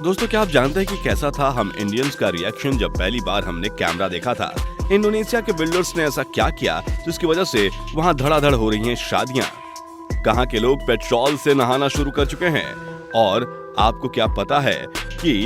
दोस्तों, क्या आप जानते हैं कि कैसा था हम इंडियंस का रिएक्शन जब पहली बार हमने कैमरा देखा था? इंडोनेशिया के बिल्डर्स ने ऐसा क्या किया जिसकी वजह से वहां धड़ाधड़ हो रही हैं शादियां? कहां के लोग पेट्रोल से नहाना शुरू कर चुके हैं? और आपको क्या पता है कि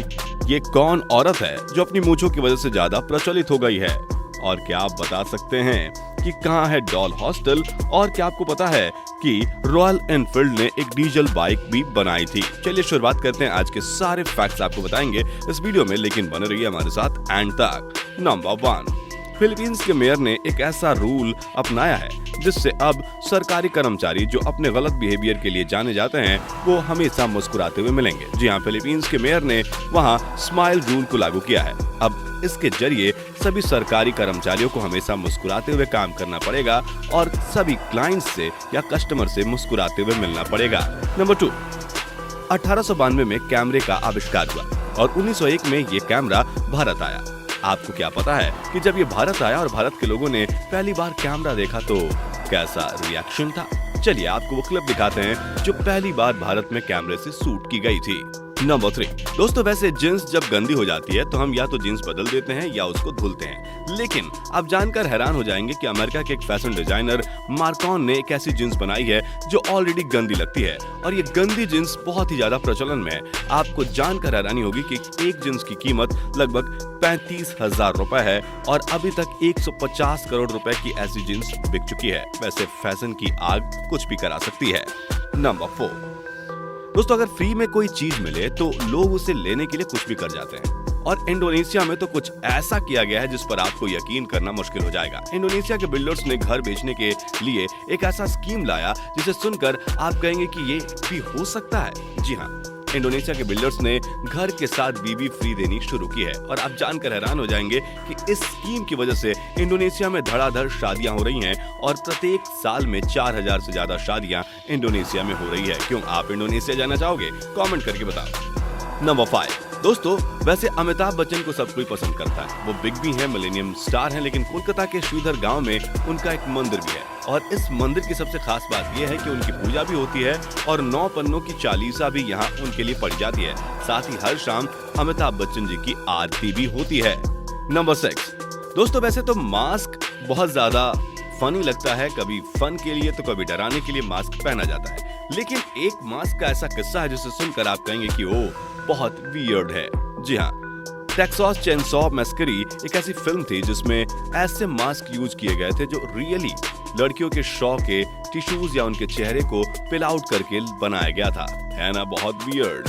ये कौन औरत है जो अपनी मूंछों की वजह से ज्यादा प्रचलित हो गई है? और क्या आप बता सकते हैं कि कहां है डॉल हॉस्टल? और क्या आपको पता है कि रॉयल एनफील्ड ने एक डीजल बाइक भी बनाई थी? चलिए शुरुआत करते हैं, आज के सारे फैक्ट्स आपको बताएंगे इस वीडियो में, लेकिन बने रहिए हमारे साथ एंड तक। नंबर 1, फिलीपींस के मेयर ने एक ऐसा रूल अपनाया है जिससे अब सरकारी कर्मचारी जो अपने गलत बिहेवियर के लिए जाने जाते हैं वो हमेशा मुस्कुराते हुए मिलेंगे। जी हाँ, फिलीपींस के मेयर ने वहाँ स्माइल रूल को लागू किया है। अब इसके जरिए सभी सरकारी कर्मचारियों को हमेशा मुस्कुराते हुए काम करना पड़ेगा और सभी क्लाइंट्स से या कस्टमर से मुस्कुराते हुए मिलना पड़ेगा। नंबर 2, 1892 में कैमरे का आविष्कार हुआ और 1901 में ये कैमरा भारत आया। आपको क्या पता है कि जब ये भारत आया और भारत के लोगों ने पहली बार कैमरा देखा तो कैसा रिएक्शन था? चलिए आपको वो क्लिप दिखाते हैं जो पहली बार भारत में कैमरे से शूट की गई थी। नंबर 3, दोस्तों वैसे जींस जब गंदी हो जाती है तो हम या तो जींस बदल देते हैं या उसको धुलते हैं, लेकिन आप जानकर हैरान हो जाएंगे कि अमेरिका के एक फैशन डिजाइनर मार्कॉन ने एक ऐसी जींस बनाई है जो ऑलरेडी गंदी लगती है और ये गंदी जींस बहुत ही ज्यादा प्रचलन में है। आपको जानकर हैरानी होगी कि एक जींस की कीमत लगभग 35,000 रुपए है और अभी तक 150 करोड़ रुपए की ऐसी जींस बिक चुकी है। वैसे फैशन की आग कुछ भी करा सकती है। नंबर 4, दोस्तों अगर फ्री में कोई चीज मिले तो लोग उसे लेने के लिए कुछ भी कर जाते हैं और इंडोनेशिया में तो कुछ ऐसा किया गया है जिस पर आपको यकीन करना मुश्किल हो जाएगा। इंडोनेशिया के बिल्डर्स ने घर बेचने के लिए एक ऐसा स्कीम लाया जिसे सुनकर आप कहेंगे कि ये भी हो सकता है। जी हाँ, इंडोनेशिया के बिल्डर्स ने घर के साथ बीवी फ्री देनी शुरू की है और आप जानकर हैरान हो जाएंगे कि इस स्कीम की वजह से इंडोनेशिया में धड़ाधड़ शादियां हो रही हैं और प्रत्येक साल में 4000 से ज्यादा शादियां इंडोनेशिया में हो रही है। क्यों आप इंडोनेशिया जाना चाहोगे? कमेंट करके बताओ। नंबर 5, दोस्तों वैसे अमिताभ बच्चन को सब कोई पसंद करता है, वो बिग बी हैं, मिलेनियम स्टार हैं, लेकिन कोलकाता के श्रीधर गांव में उनका एक मंदिर भी है और इस मंदिर की सबसे खास बात यह है कि उनकी पूजा भी होती है और 9 पन्नों की चालीसा भी यहाँ उनके लिए पढ़ी जाती है। साथ ही हर शाम अमिताभ बच्चन जी की आरती भी होती है। नंबर 6, दोस्तों वैसे तो मास्क बहुत ज्यादा फनी लगता है, कभी फन के लिए तो कभी डराने के लिए मास्क पहना जाता है, लेकिन एक मास्क का ऐसा किस्सा है जिसे सुनकर आप कहेंगे कि वो बहुत वियर्ड है। जी हाँ, टेक्सास चेनसॉ मैस्करी एक ऐसी फिल्म थी जिसमें ऐसे मास्क यूज किए गए थे जो रियली लड़कियों के शौ के टिश्यूज या उनके चेहरे को पिल आउट करके बनाया गया था। है ना बहुत वियर्ड।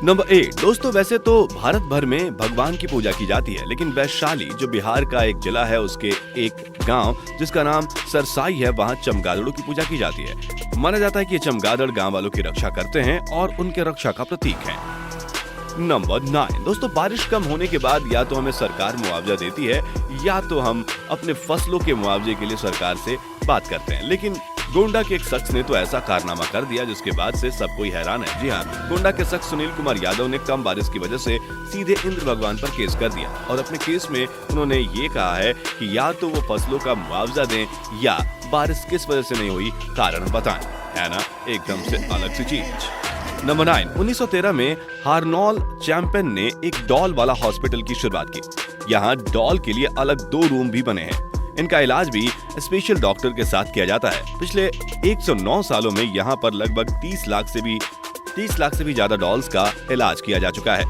नंबर 8, दोस्तों वैसे तो भारत भर में भगवान की पूजा की जाती है, लेकिन वैशाली जो बिहार का एक जिला है उसके एक गांव जिसका नाम सरसाई है, वहां चमगादड़ों की पूजा की जाती है। माना जाता है कि ये चमगादड़ गांव वालों की रक्षा करते हैं और उनके रक्षा का प्रतीक है। नंबर 9, दोस्तों बारिश कम होने के बाद या तो हमें सरकार मुआवजा देती है या तो हम अपने फसलों के मुआवजे के लिए सरकार से बात करते हैं, लेकिन गोंडा के एक शख्स ने तो ऐसा कारनामा कर दिया जिसके बाद से सब कोई हैरान है। जी हाँ, गोंडा के शख्स सुनील कुमार यादव ने कम बारिश की वजह से सीधे इंद्र भगवान पर केस कर दिया और अपने केस में उन्होंने ये कहा है कि या तो वो फसलों का मुआवजा दें या बारिश किस वजह से नहीं हुई कारण बताएं। है ना एकदम से अलग सी चीज। नंबर 9, 1913 में हार्नोल चैंपियन ने एक डॉल वाला हॉस्पिटल की शुरुआत की। यहाँ डॉल के लिए अलग 2 रूम भी बने हैं। इनका इलाज भी स्पेशल डॉक्टर के साथ किया जाता है। पिछले 109 सालों में यहाँ पर लगभग 30 लाख से भी ज्यादा डॉल्स का इलाज किया जा चुका है।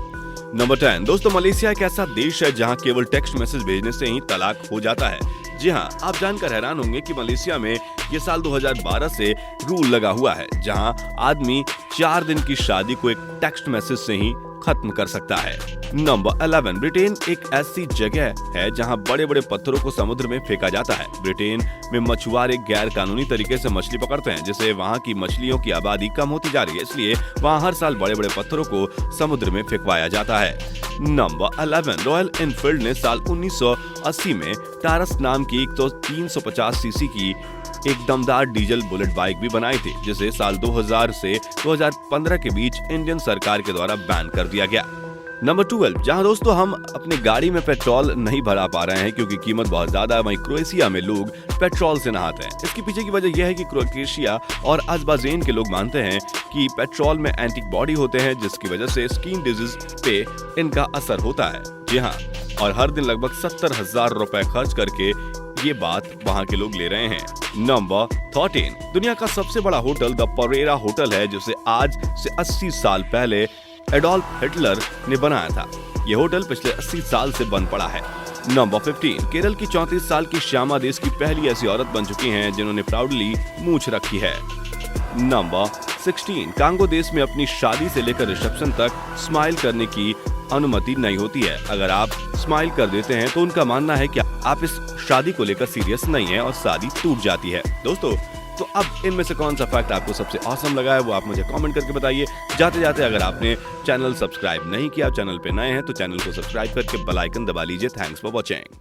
नंबर 10, दोस्तों मलेशिया एक ऐसा देश है जहाँ केवल टेक्स्ट मैसेज भेजने से ही तलाक हो जाता है। जी हाँ, आप जानकर हैरान होंगे कि मलेशिया में ये साल 2012 से रूल लगा हुआ है जहाँ आदमी 4 दिन की शादी को एक टेक्स्ट मैसेज से ही खत्म कर सकता है। नंबर 11, ब्रिटेन एक ऐसी जगह है जहां बड़े बड़े पत्थरों को समुद्र में फेंका जाता है। ब्रिटेन में मछुआरे गैर कानूनी तरीके से मछली पकड़ते हैं, जिससे वहां की मछलियों की आबादी कम होती जा रही है, इसलिए वहां हर साल बड़े बड़े पत्थरों को समुद्र में फेंकवाया जाता है। नंबर 11, रॉयल एनफील्ड ने साल 1980 में टारस नाम की 350 सीसी की एक दमदार डीजल बुलेट बाइक भी बनाई थी, जिसे साल 2000 से 2015 के बीच इंडियन सरकार के द्वारा बैन कर दिया गया। नंबर 12, जहां दोस्तों हम अपनी गाड़ी में पेट्रोल नहीं भरा पा रहे हैं क्योंकि कीमत बहुत ज्यादा है, वहीं क्रोएशिया में लोग पेट्रोल से नहाते हैं। इसके पीछे की वजह यह है कि क्रोएशिया और अज़रबैजान के लोग मानते हैं कि पेट्रोल में एंटीबॉडी होते हैं, जिसकी वजह से स्किन डिजीज पे इनका असर होता है। जी हाँ, और हर दिन लगभग 70,000 रुपए खर्च करके ये बात वहाँ के लोग ले रहे हैं। नंबर 13, दुनिया का सबसे बड़ा होटल द परेरा होटल है, जिसे आज से 80 साल पहले एडोल्फ हिटलर ने बनाया था। यह होटल पिछले 80 साल से बंद पड़ा है। नंबर 15, केरल की 34 साल की श्यामा देश की पहली ऐसी औरत बन चुकी हैं जिन्होंने प्राउडली मूंछ रखी है। नंबर 16, कांगो देश में अपनी शादी से लेकर रिसेप्शन तक स्माइल करने की अनुमति नहीं होती है। अगर आप स्माइल कर देते हैं तो उनका मानना है कि आप इस शादी को लेकर सीरियस नहीं है और शादी टूट जाती है। दोस्तों, तो अब इनमें से कौन सा फैक्ट आपको सबसे ऑसम लगा है वो आप मुझे कमेंट करके बताइए। जाते जाते अगर आपने चैनल सब्सक्राइब नहीं किया, चैनल पे नए हैं तो चैनल को सब्सक्राइब करके बेल आइकन दबा लीजिए। Thanks for watching.